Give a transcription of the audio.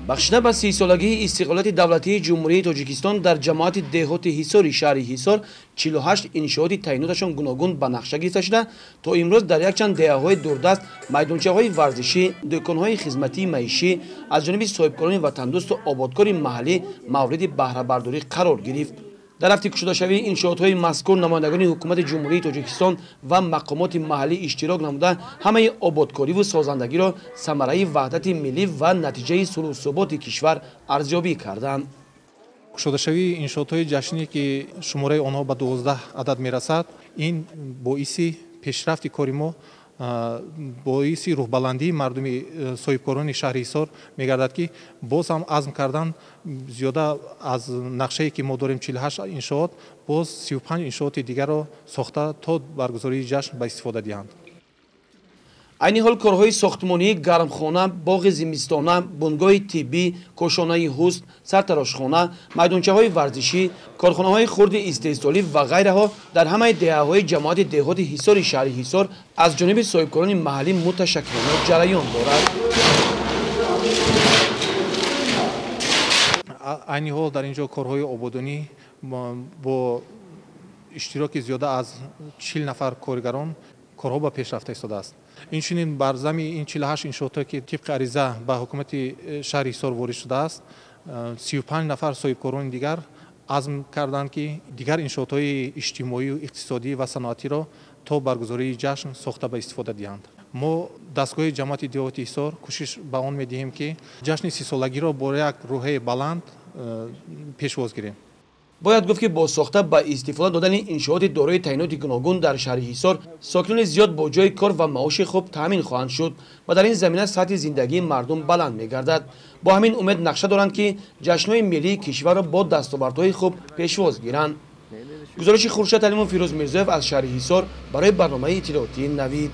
бахшида ба 30 солагии истиқлолияти давлатии ҷумҳурии Тоҷикистон дар ҷамоати деҳоти ҳисори шаҳри Ҳисор 48 иншооти таъйиноташон гуногун ба нақша гирифта шуда, то имрӯз дар якчанд деҳаҳои дурдаст майдончаҳои варзишӣ, дӯконҳои хизматии маишӣ аз ҷониби соҳибкорони ватандӯсту ободкори маҳаллӣ мавриди баҳрабардорӣ қарор гирифт. дар ҳафти кушодашавии иншоотҳои мазкур намояндагони ҳукумати ҷумҳурии Тоҷикистон ва мақомоти маҳаллӣ иштирок намуда ҳамаи ободкориву созандагиро самараи ваҳдати миллӣ ва натиҷаи сулҳусуботи кишвар арзёбӣ карданд. кушодашавии иншоотҳои ҷашние ки шумораи онҳо ба 12 адад мерасад, ин боиси пешрафти кори мо, боиси рӯҳбаландии мардуми соҳибкорони шаҳри Ҳисор мегардад ки боз ҳам азм кардан зиёда аз нақшае ки мо дорем 48 иншоот, боз 35 иншооти дигарро сохта то баргузории ҷашн ба истифода диҳанд. айни ҳол корҳои сохтмонӣ, гармхона, боғи зимистона, бунгоҳи тиббӣ, кошонаи ҳусн, сартарошхона, майдончаҳои варзишӣ, корхонаҳои хурди истеҳсолӣ ва ғайраҳо дар ҳамаи деҳаҳои ҷамоати деҳоти ҳисори шаҳри Ҳисор аз ҷониби соҳибкорони маҳаллӣ муташаккилона ҷараён дорад. айни ҳол дар ин ҷо корҳои ободонӣ бо иштироки зиёда аз 40 нафар коргарон корҳо ба пешрафта истодааст. инчунин бар зами ин 48 иншоотҳое ки тибқи ариза ба ҳукумати шаҳри Ҳисор ворид шудааст, 35 нафар соҳибкорони дигар азм карданд ки дигар иншоотҳои иҷтимоию, иқтисодӣ ва саноатиро то баргузории ҷашн сохта ба истифода диҳанд. мо дастгоҳи ҷамоати деҳоти Ҳисор кӯшиш ба он медиҳем ки ҷашни 30-солагиро бо як рӯҳаи баланд пешвоз гирем. бояд гуфт ки бо сохта ба истифода додани иншооти дорои таъйиноти гуногун дар шаҳри Ҳисор сокинони зиёд бо ҷои кор ва маоши хуб таъмин хоҳанд шуд ва дар ин замина сатҳи зиндагии мардум баланд мегардад. бо ҳамин умед нақша доранд ки ҷашнҳои миллии кишварро бо дастовардҳои хуб пешвоз гиранд. гузориши Хуршед Алимов, Фирӯз Мирзоев аз шаҳри Ҳисор барои барномаи иттилоотии Навид.